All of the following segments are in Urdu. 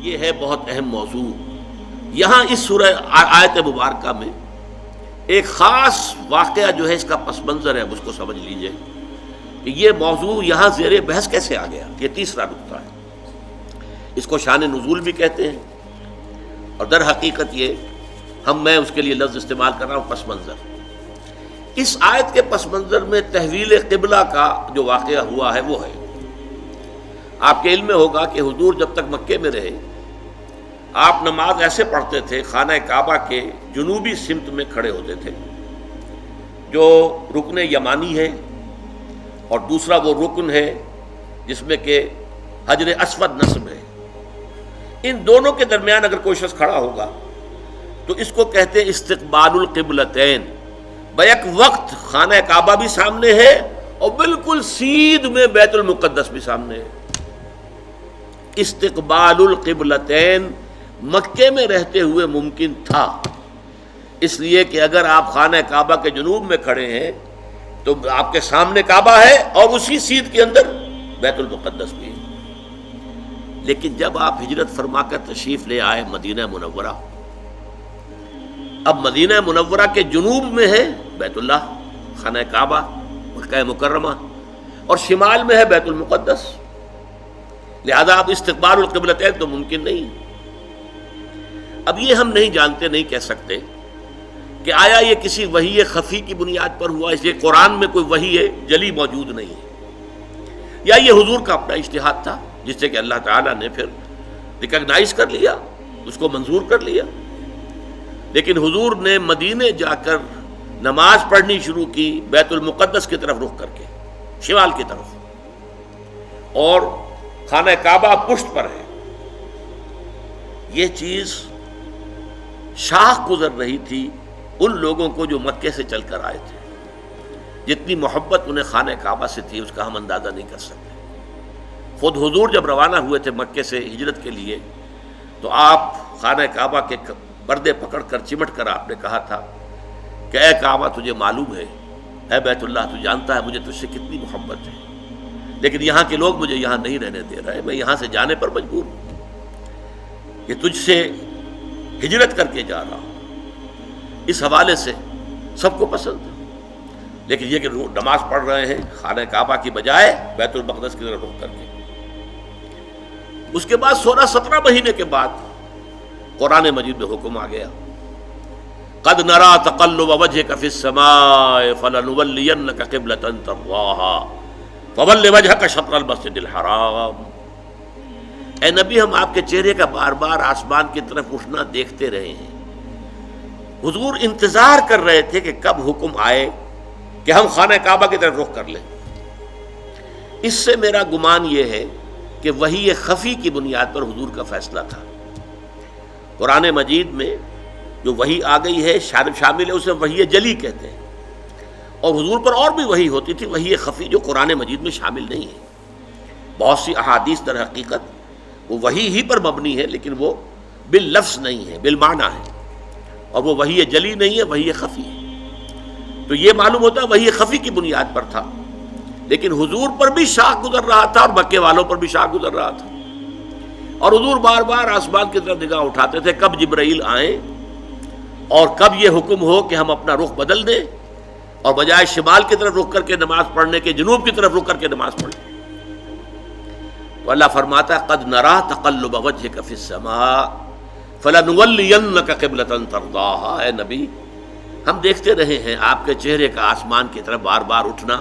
یہ ہے بہت اہم موضوع. یہاں اس سورہ آیت مبارکہ میں ایک خاص واقعہ جو ہے اس کا پس منظر ہے، اس کو سمجھ لیجئے کہ یہ موضوع یہاں زیر بحث کیسے آ گیا. یہ تیسرا نقطہ ہے. اس کو شان نزول بھی کہتے ہیں، اور در حقیقت یہ میں اس کے لیے لفظ استعمال کر رہا ہوں پس منظر. اس آیت کے پس منظر میں تحویل قبلہ کا جو واقعہ ہوا ہے وہ ہے. آپ کے علم میں ہوگا کہ حضور جب تک مکے میں رہے آپ نماز ایسے پڑھتے تھے، خانہ کعبہ کے جنوبی سمت میں کھڑے ہوتے تھے جو رکن یمانی ہے، اور دوسرا وہ رکن ہے جس میں کہ حجر اسود نصب ہے. ان دونوں کے درمیان اگر کوئی شخص کھڑا ہوگا تو اس کو کہتے ہیں استقبال القبلتین. بیک وقت خانہ کعبہ بھی سامنے ہے اور بالکل سیدھ میں بیت المقدس بھی سامنے ہے. استقبال القبلتین مکے میں رہتے ہوئے ممکن تھا، اس لیے کہ اگر آپ خانہ کعبہ کے جنوب میں کھڑے ہیں تو آپ کے سامنے کعبہ ہے اور اسی سیدھ کے اندر بیت المقدس بھی ہے. لیکن جب آپ ہجرت فرما کر تشریف لے آئے مدینہ منورہ، اب مدینہ منورہ کے جنوب میں ہے بیت اللہ خانہ کعبہ مکہ مکرمہ، اور شمال میں ہے بیت المقدس، لہذا اب استقبال القبلتین تو ممکن نہیں. اب یہ ہم نہیں جانتے، نہیں کہہ سکتے کہ آیا یہ کسی وحی خفی کی بنیاد پر ہوا، اس لیے قرآن میں کوئی وحی جلی موجود نہیں ہے، یا یہ حضور کا اپنا اجتہاد تھا جس سے کہ اللہ تعالیٰ نے پھر ریکگنائز کر لیا، اس کو منظور کر لیا. لیکن حضور نے مدینے جا کر نماز پڑھنی شروع کی بیت المقدس کی طرف رخ کر کے، شمال کی طرف، اور خانہ کعبہ پشت پر ہے. یہ چیز شاخ گزر رہی تھی ان لوگوں کو جو مکے سے چل کر آئے تھے. جتنی محبت انہیں خانہ کعبہ سے تھی اس کا ہم اندازہ نہیں کر سکتے. خود حضور جب روانہ ہوئے تھے مکے سے ہجرت کے لیے تو آپ خانہ کعبہ کے پردے پکڑ کر چمٹ کر آپ نے کہا تھا کہ اے کعبہ تجھے معلوم ہے، اے بیت اللہ تو جانتا ہے مجھے تجھ سے کتنی محبت ہے، لیکن یہاں کے لوگ مجھے یہاں نہیں رہنے دے رہے، میں یہاں سے جانے پر مجبور ہوں، کہ تجھ سے ہجرت کر کے جا رہا ہوں. اس حوالے سے سب کو پسند ہے. لیکن یہ کہ نماز پڑھ رہے ہیں خانہ کعبہ کی بجائے بیت المقدس کی طرف رخ کر کے. اس کے بعد 16-17 مہینے کے بعد قرآن مجید میں حکم آ گیا، قد نرى تقلب وجهك في السماء فلنولينك قبلة ترضاها فول وجهك شطر المسجد الحرام. اے نبی ہم آپ کے چہرے کا بار بار آسمان کی طرف اٹھنا دیکھتے رہے ہیں. حضور انتظار کر رہے تھے کہ کب حکم آئے کہ ہم خانہ کعبہ کی طرف رخ کر لیں. اس سے میرا گمان یہ ہے کہ وحی خفی کی بنیاد پر حضور کا فیصلہ تھا. قرآن مجید میں جو وحی آ گئی ہے شامل ہے، اسے وحی جلی کہتے ہیں، اور حضور پر اور بھی وحی ہوتی تھی، وحی خفی جو قرآن مجید میں شامل نہیں ہے. بہت سی احادیث در حقیقت وہ وحی ہی پر مبنی ہے، لیکن وہ باللفظ نہیں ہے، بالمعنی ہے، اور وہ وحی جلی نہیں ہے، وحی خفی ہے. تو یہ معلوم ہوتا ہے وحی خفی کی بنیاد پر تھا، لیکن حضور پر بھی شاخ گزر رہا تھا اور مکے والوں پر بھی شاخ گزر رہا تھا. اور حضور بار بار آسمان کی طرف نگاہ اٹھاتے تھے کب جبرائیل آئیں اور کب یہ حکم ہو کہ ہم اپنا رخ بدل دیں اور بجائے شمال کی طرف رخ کر کے نماز پڑھنے کے جنوب کی طرف رخ کر کے نماز پڑھیں. تو اللہ فرماتا ہے قد نرى تقلب وجهك في السماء فلنولينك قبلة ترضاها. اے نبی ہم دیکھتے رہے ہیں آپ کے چہرے کا آسمان کی طرف بار بار اٹھنا،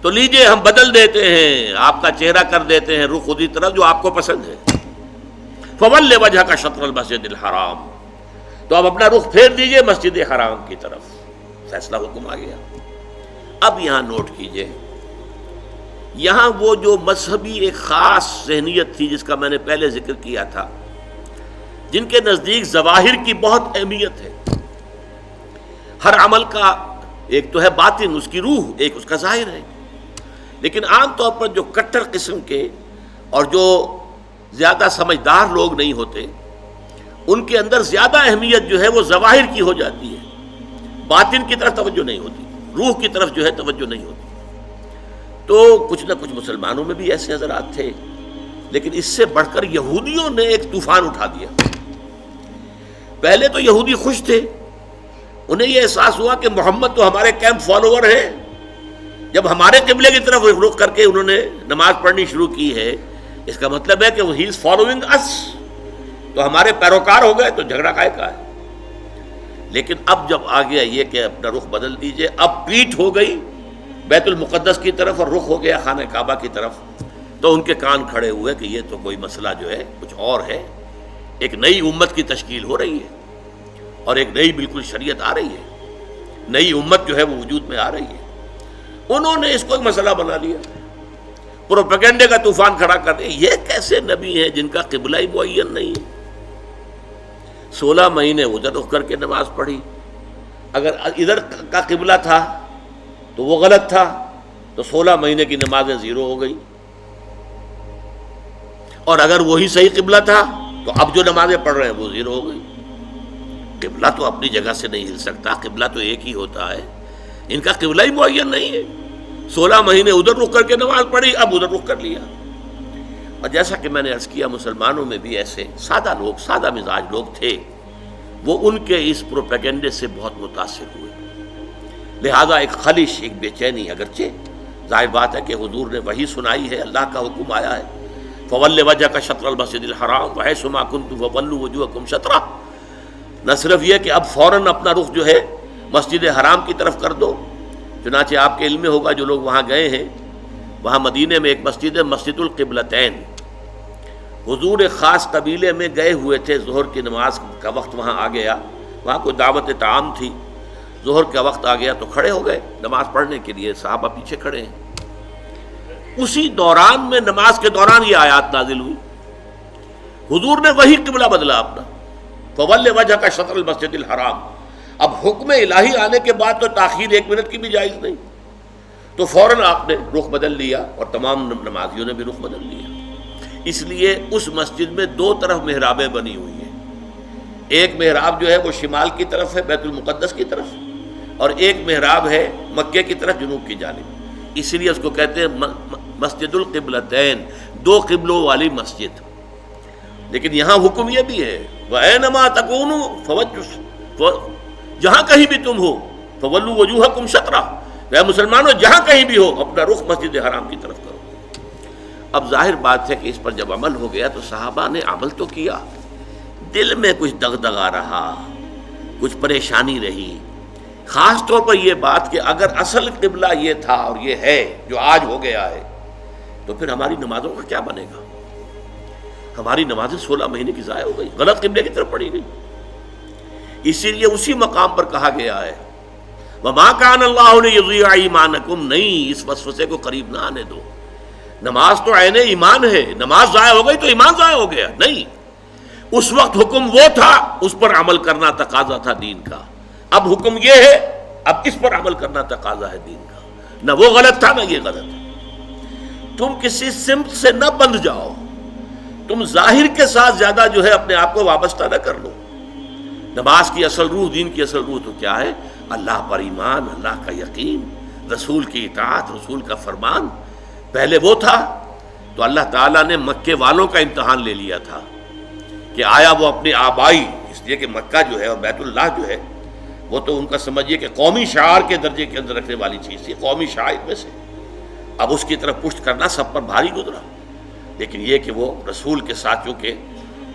تو لیجئے ہم بدل دیتے ہیں، آپ کا چہرہ کر دیتے ہیں رخ اسی طرف جو آپ کو پسند ہے. فول وجهك شطر المسجد الحرام. تو اب اپنا رخ پھیر دیجئے مسجد حرام کی طرف. فیصلہ حکم آ گیا. اب یہاں نوٹ کیجئے، یہاں وہ جو مذہبی ایک خاص ذہنیت تھی جس کا میں نے پہلے ذکر کیا تھا، جن کے نزدیک ظواہر کی بہت اہمیت ہے. ہر عمل کا ایک تو ہے باطن، اس کی روح، ایک اس کا ظاہر ہے. لیکن عام طور پر جو کٹر قسم کے اور جو زیادہ سمجھدار لوگ نہیں ہوتے، ان کے اندر زیادہ اہمیت جو ہے وہ ظواہر کی ہو جاتی ہے، باطن کی طرف توجہ نہیں ہوتی، روح کی طرف جو ہے توجہ نہیں ہوتی. تو کچھ نہ کچھ مسلمانوں میں بھی ایسے حضرات تھے، لیکن اس سے بڑھ کر یہودیوں نے ایک طوفان اٹھا دیا. پہلے تو یہودی خوش تھے، انہیں یہ احساس ہوا کہ محمد تو ہمارے کیمپ فالوور ہیں. جب ہمارے قبلے کی طرف رخ کر کے انہوں نے نماز پڑھنی شروع کی ہے، اس کا مطلب ہے کہ ہی از فالوئنگ اس، تو ہمارے پیروکار ہو گئے، تو جھگڑا کائے کا ہے. لیکن اب جب آ گیا یہ کہ اپنا رخ بدل دیجئے، اب پیٹھ ہو گئی بیت المقدس کی طرف اور رخ ہو گیا خانہ کعبہ کی طرف، تو ان کے کان کھڑے ہوئے کہ یہ تو کوئی مسئلہ جو ہے کچھ اور ہے. ایک نئی امت کی تشکیل ہو رہی ہے اور ایک نئی بالکل شریعت آ رہی ہے، نئی امت جو ہے وہ وجود میں آ رہی ہے. انہوں نے اس کو ایک مسئلہ بنا لیا، پروپیگنڈے کا طوفان کھڑا کر دیا. یہ کیسے نبی ہیں جن کا قبلہ ہی معین نہیں ہے؟ 16 مہینے ادھر رخ کر کے نماز پڑھی. اگر ادھر کا قبلہ تھا تو وہ غلط تھا، تو 16 مہینے کی نمازیں زیرو ہو گئی. اور اگر وہی صحیح قبلہ تھا تو اب جو نمازیں پڑھ رہے ہیں وہ زیرو ہو گئی. قبلہ تو اپنی جگہ سے نہیں ہل سکتا، قبلہ تو ایک ہی ہوتا ہے. ان کا قبلہ ہی معین نہیں ہے. 16 مہینے ادھر رخ کر کے نماز پڑھی، اب ادھر رخ کر لیا. اور جیسا کہ میں نے عرض کیا، مسلمانوں میں بھی ایسے سادہ لوگ، سادہ مزاج لوگ تھے، وہ ان کے اس پروپیگنڈے سے بہت متاثر ہوئے. لہذا ایک خلش، ایک بے چینی، اگرچہ ظاہر بات ہے کہ حضور نے وحی سنائی ہے، اللہ کا حکم آیا ہے فَوَلِّ وَجْهَكَ شَطْرَ الْمَسْجِدِ الْحَرَامِ وَحَيْثُ مَا كُنتُمْ فَوَلُّوا وُجُوهَكُمْ شَطْرَهُ. نہ صرف یہ کہ اب فوراً اپنا رخ جو ہے مسجد حرام کی طرف کر دو، چنانچہ آپ کے علم میں ہوگا جو لوگ وہاں گئے ہیں، وہاں مدینے میں ایک مسجد ہے مسجد القبلتین. حضور ایک خاص قبیلے میں گئے ہوئے تھے، ظہر کی نماز کا وقت وہاں آ گیا، وہاں کوئی دعوت طعام تھی، ظہر کا وقت آ گیا تو کھڑے ہو گئے نماز پڑھنے کے لیے، صحابہ پیچھے کھڑے ہیں. اسی دوران میں، نماز کے دوران یہ آیات نازل ہوئی. حضور نے وہی قبلہ بدلا اپنا، فَوَلِّ وَجْهَكَ شَطْرَ الْمَسْجِدِ الْحَرَامِ. اب حکم الہی آنے کے بعد تو تاخیر 1 منٹ کی بھی جائز نہیں، تو فوراً آپ نے رخ بدل لیا اور تمام نمازیوں نے بھی رخ بدل لیا. اس لیے اس مسجد میں 2 طرف محرابیں بنی ہوئی ہیں. ایک محراب جو ہے وہ شمال کی طرف ہے بیت المقدس کی طرف، اور ایک محراب ہے مکے کی طرف جنوب کی جانب. اسی لیے اس کو کہتے ہیں مسجد القبلتین، 2 قبلوں والی مسجد. لیکن یہاں حکم یہ بھی ہے وَأَيْنَمَا تَكُونُوا فَوَجُّ، جہاں کہیں بھی تم ہو فَوَلُّوا وُجُوهَكُمْ شَطْرَهُ، اے مسلمانوں جہاں کہیں بھی ہو اپنا رخ مسجد حرام کی طرف کرو. اب ظاہر بات ہے کہ اس پر جب عمل ہو گیا تو صحابہ نے عمل تو کیا، دل میں کچھ دغدغہ رہا، کچھ پریشانی رہی. خاص طور پر یہ بات کہ اگر اصل قبلہ یہ تھا اور یہ ہے جو آج ہو گیا ہے، تو پھر ہماری نمازوں کا کیا بنے گا؟ ہماری نمازیں 16 مہینے کی ضائع ہو گئی، غلط قبلے کی طرف پڑھی گئی. اسی لیے اسی مقام پر کہا گیا ہے وَمَا كَانَ اللَّهُ لِيُضِيعَ إِيمَانَكُمْ، نہیں اس وسوسے کو قریب نہ آنے دو. نماز تو عین ایمان ہے، نماز ضائع ہو گئی تو ایمان ضائع ہو گیا؟ نہیں، اس وقت حکم وہ تھا، اس پر عمل کرنا تقاضا تھا دین کا. اب حکم یہ ہے، اب اس پر عمل کرنا تقاضا ہے دین کا. نہ وہ غلط تھا نہ یہ غلط ہے. تم کسی سمت سے نہ بندھ جاؤ، تم ظاہر کے ساتھ زیادہ جو ہے اپنے آپ کو وابستہ نہ کر لو. نماز کی اصل روح، دین کی اصل روح تو کیا ہے؟ اللہ پر ایمان، اللہ کا یقین، رسول کی اطاعت، رسول کا فرمان. پہلے وہ تھا تو اللہ تعالیٰ نے مکے والوں کا امتحان لے لیا تھا کہ آیا وہ اپنی آبائی، اس لیے کہ مکہ جو ہے اور بیت اللہ جو ہے وہ تو ان کا سمجھیے کہ قومی شعار کے درجے کے اندر رکھنے والی چیز تھی، قومی شعائر میں سے. اب اس کی طرف پشت کرنا سب پر بھاری گزرا. لیکن یہ کہ وہ رسول کے ساتھیوں کے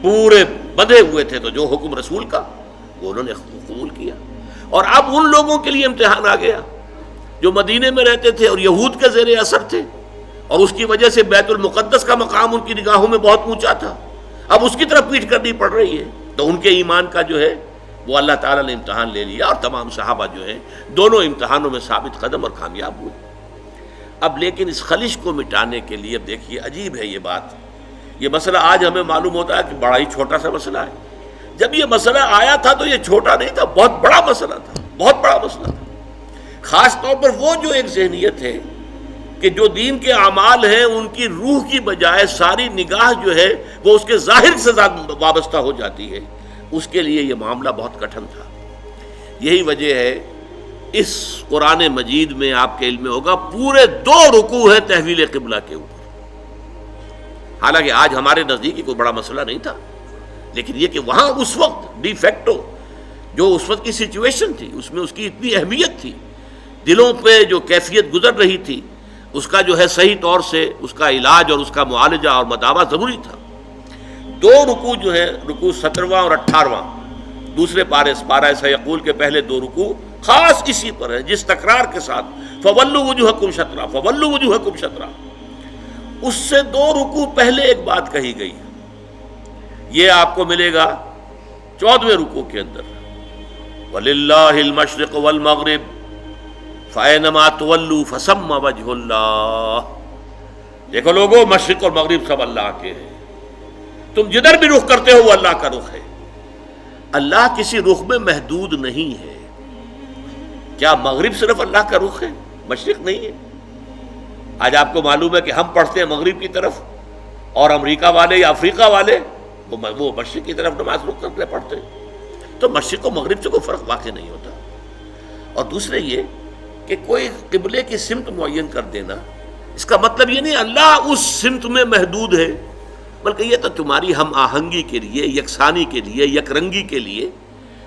پورے بدھے ہوئے تھے، تو جو حکم رسول کا وہ انہوں نے قبول کیا. اور اب ان لوگوں کے لیے امتحان آ گیا جو مدینے میں رہتے تھے اور یہود کے زیر اثر تھے، اور اس کی وجہ سے بیت المقدس کا مقام ان کی نگاہوں میں بہت اونچا تھا. اب اس کی طرف پیٹ کرنی پڑ رہی ہے، تو ان کے ایمان کا جو ہے وہ اللہ تعالیٰ نے امتحان لے لیا، اور تمام صحابہ جو ہیں دونوں امتحانوں میں ثابت قدم اور کامیاب ہوئے. اب لیکن اس خلش کو مٹانے کے لیے اب دیکھیے عجیب ہے یہ بات. یہ مسئلہ آج ہمیں معلوم ہوتا ہے کہ بڑا ہی چھوٹا سا مسئلہ ہے. جب یہ مسئلہ آیا تھا تو یہ چھوٹا نہیں تھا، بہت بڑا مسئلہ تھا، بہت بڑا مسئلہ تھا. خاص طور پر وہ جو ایک ذہنیت ہے کہ جو دین کے اعمال ہیں ان کی روح کی بجائے ساری نگاہ جو ہے وہ اس کے ظاہر سے وابستہ ہو جاتی ہے، اس کے لیے یہ معاملہ بہت کٹھن تھا. یہی وجہ ہے اس قرآن مجید میں آپ کے علم میں ہوگا پورے 2 رکوع ہیں تحویل قبلہ کے اوپر. حالانکہ آج ہمارے نزدیک کوئی بڑا مسئلہ نہیں تھا، لیکن یہ کہ وہاں اس وقت ڈی فیکٹو جو اس وقت کی سچویشن تھی اس میں اس کی اتنی اہمیت تھی، دلوں پہ جو کیفیت گزر رہی تھی اس کا جو ہے صحیح طور سے اس کا علاج اور اس کا معالجہ اور مداوع ضروری تھا۔ دو رکوع جو ہے، رکوع 17واں اور 18واں، دوسرے پارہ سیقول کے پہلے دو رکوع خاص اسی پر ہے، جس تکرار کے ساتھ فَوَلُّوا وُجُوهَكُمْ شَطْرَهُ فَوَلُّوا وُجُوهَكُمْ شَطْرَهُ، اس سے دو رکوع پہلے ایک بات کہی گئی، یہ آپ کو ملے گا 14ویں رکوع کے اندر، وَلِلَّهِ الْمَشْرِقُ وَالْمَغْرِبُ فَأَيْنَمَا تُوَلُّوا فَثَمَّ وَجْهُ اللَّهِ۔ دیکھو لوگوں، مشرق اور مغرب سب اللہ کے ہیں، تم جدھر بھی رخ کرتے ہو وہ اللہ کا رخ ہے۔ اللہ کسی رخ میں محدود نہیں ہے۔ کیا مغرب صرف اللہ کا رخ ہے، مشرق نہیں ہے؟ آج آپ کو معلوم ہے کہ ہم پڑھتے ہیں مغرب کی طرف، اور امریکہ والے یا افریقہ والے وہ مشرق کی طرف نماز رخ کرتے پڑھتے ہیں۔ تو مشرق و مغرب سے کوئی فرق واقع نہیں ہوتا۔ اور دوسرے یہ کہ کوئی قبلے کی سمت معین کر دینا، اس کا مطلب یہ نہیں اللہ اس سمت میں محدود ہے، بلکہ یہ تو تمہاری ہم آہنگی کے لیے، یکسانی کے لیے، یک رنگی کے لیے۔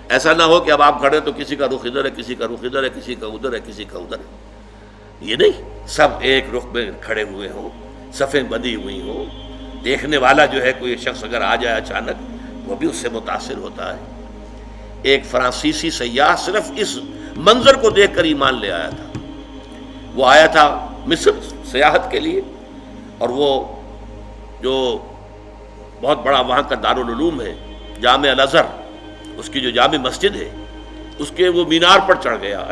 ایسا نہ ہو کہ اب آپ کھڑے تو کسی کا رخ ادھر ہے، کسی کا رخ ادھر ہے، کسی کا ادھر ہے، کسی کا ادھر ہے، یہ نہیں، سب ایک رخ میں کھڑے ہوئے ہوں، صفیں بندھی ہوئی ہوں، دیکھنے والا جو ہے کوئی شخص اگر آ جائے اچانک وہ بھی اس سے متاثر ہوتا ہے۔ ایک فرانسیسی سیاح صرف اس منظر کو دیکھ کر ایمان لے آیا تھا۔ وہ آیا تھا مصر سیاحت کے لیے، اور وہ جو بہت بڑا وہاں کا دارالعلوم ہے جامع الازہر، اس کی جو جامع مسجد ہے، اس کے وہ مینار پر چڑھ گیا،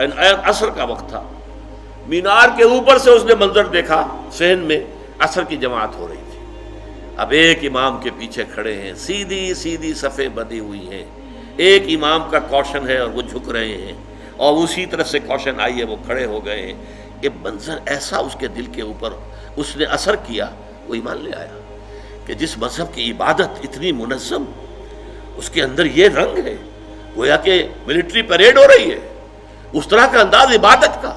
عصر کا وقت تھا، مینار کے اوپر سے اس نے منظر دیکھا، صحن میں عصر کی جماعت ہو رہی تھی۔ اب ایک امام کے پیچھے کھڑے ہیں، سیدھی سیدھی صفیں بندھی ہوئی ہیں، ایک امام کا کوشن ہے اور وہ جھک رہے ہیں، اور اسی طرح سے کوشن آئی ہے وہ کھڑے ہو گئے ہیں۔ یہ منظر ایسا اس کے دل کے اوپر اس نے اثر کیا، وہ ایمان لے آیا کہ جس مذہب کی عبادت اتنی منظم، اس کے اندر یہ رنگ ہے، گویا کہ ملٹری پریڈ ہو رہی ہے، اس طرح کا انداز عبادت کا،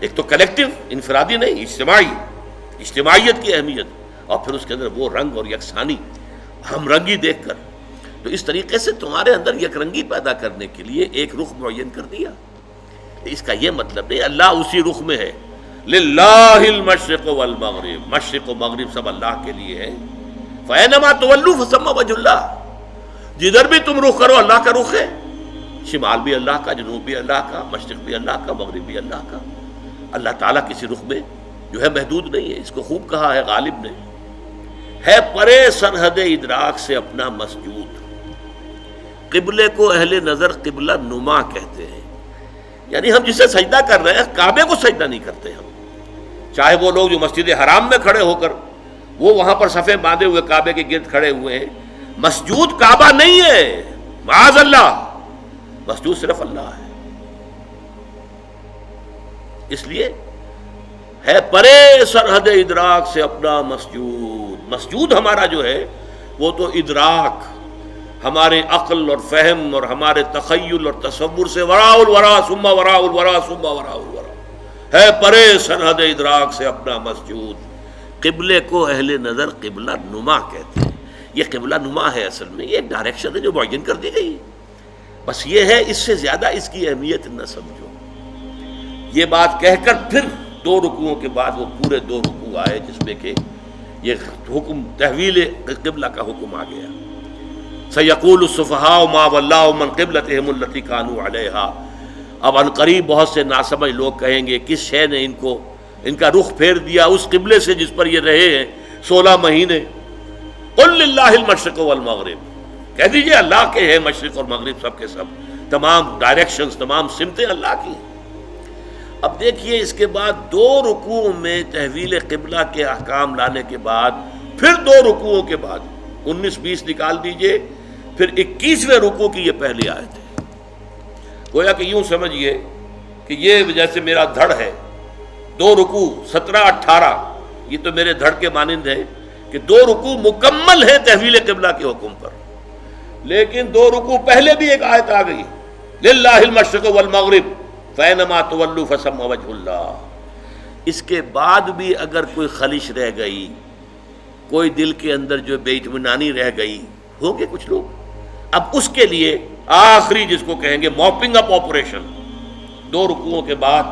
ایک تو کلیکٹیو، انفرادی نہیں، اجتماعیت کی اہمیت، اور پھر اس کے اندر وہ رنگ اور یکسانی، ہم رنگی دیکھ کر۔ تو اس طریقے سے تمہارے اندر یک رنگی پیدا کرنے کے لیے ایک رخ معین کر دیا۔ اس کا یہ مطلب نہیں اللہ اسی رخ میں ہے، للہ المشرق والمغرب، مشرق و مغرب سب اللہ کے لیے ہے۔ فَأَيْنَمَا تُوَلُّوا فَثَمَّ وَجْهُ اللَّهِ، جدھر بھی تم رخ کرو اللہ کا رخ ہے، شمال بھی اللہ کا، جنوب بھی اللہ کا، مشرق بھی اللہ کا، مغرب بھی اللہ کا۔ اللہ تعالیٰ کسی رخ میں جو ہے محدود نہیں ہے۔ اس کو خوب کہا ہے غالب نے، ہے پرے سرحد ادراک سے اپنا مسجود۔ قبلے کو اہل نظر قبلہ نما کہتے ہیں، یعنی ہم جسے سجدہ کر رہے ہیں کعبے کو سجدہ نہیں کرتے ہم، چاہے وہ لوگ جو مسجد حرام میں کھڑے ہو کر وہ وہاں پر صفیں باندھے ہوئے کعبے کے گرد کھڑے ہوئے ہیں، مسجود کعبہ نہیں ہے، معاذ اللہ، مسجود صرف اللہ ہے۔ اس لیے ہے پرے سرحد ادراک سے اپنا مسجود۔ مسجود ہمارا جو ہے وہ تو ادراک، ہمارے عقل اور فہم اور ہمارے تخیل اور تصور سے وراء الورا ثم وراء الورا ثم وراء الورا، ہے پرے سرحد ادراک سے اپنا مسجود۔ قبلے کو اہل نظر قبلہ نما کہتے ہیں۔ یہ قبلہ نما ہے، اصل میں یہ ایک ڈائریکشن ہے جو معین کر دی گئی ہے، بس یہ ہے اس سے زیادہ اس کی اہمیت نہ سمجھو۔ یہ بات کہہ کر پھر دو رکوعوں کے بعد وہ پورے دو رکوع آئے جس میں کہ یہ حکم تحویل قبلہ کا حکم آ گیا۔ سَيَقُولُ السُّفَهَاءُ مَا وَلَّاهُمْ مَنْ قِبْلَتِهِمُ الَّتِي كَانُوا عَلَيْهَا، اب عنقریب بہت سے ناسمجھ لوگ کہیں گے کس شے نے ان کا رخ پھیر دیا اس قبلے سے جس پر یہ رہے ہیں 16 مہینے۔ قُلْ لِلَّهِ الْمَشْرِقُ وَالْمَغْرِبُ، کہہ دیجئے اللہ کے ہیں مشرق اور مغرب سب کے سب، تمام ڈائریکشنز، تمام سمتیں اللہ کی ہیں۔ اب دیکھیے اس کے بعد دو رکوعوں میں تحویل قبلہ کے احکام لانے کے بعد پھر دو رکوعوں کے بعد 19-20 نکال دیجئے، پھر 21ویں رکوع کی یہ پہلی آیت ہے۔ گویا کہ یوں سمجھیے کہ یہ جیسے میرا دھڑ ہے، دو رکوع 17-18 یہ تو میرے دھڑ کے مانند ہے کہ دو رکوع مکمل ہے تحویل قبلہ کے حکم پر، لیکن دو رکوع پہلے بھی ایک آیت آ گئی، للہ المشرق والمغرب فَأَيْنَمَا تُوَلُّوا فَثَمَّ وَجْهُ اللَّهِ۔ اس کے بعد بھی اگر کوئی خلش رہ گئی، کوئی دل کے اندر جو بے اطمینانی رہ گئی ہوگے کچھ لوگ، اب اس کے لیے آخری جس کو کہیں گے موپنگ اپ آپریشن، 2 رکوعوں کے بعد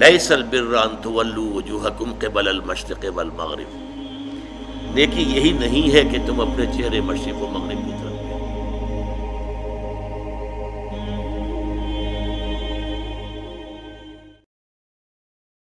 لیس البر ان تولوا وجوہکم قبل المشرق والمغرب، نیکی یہی نہیں ہے کہ تم اپنے چہرے مشرق و مغرب کی طرف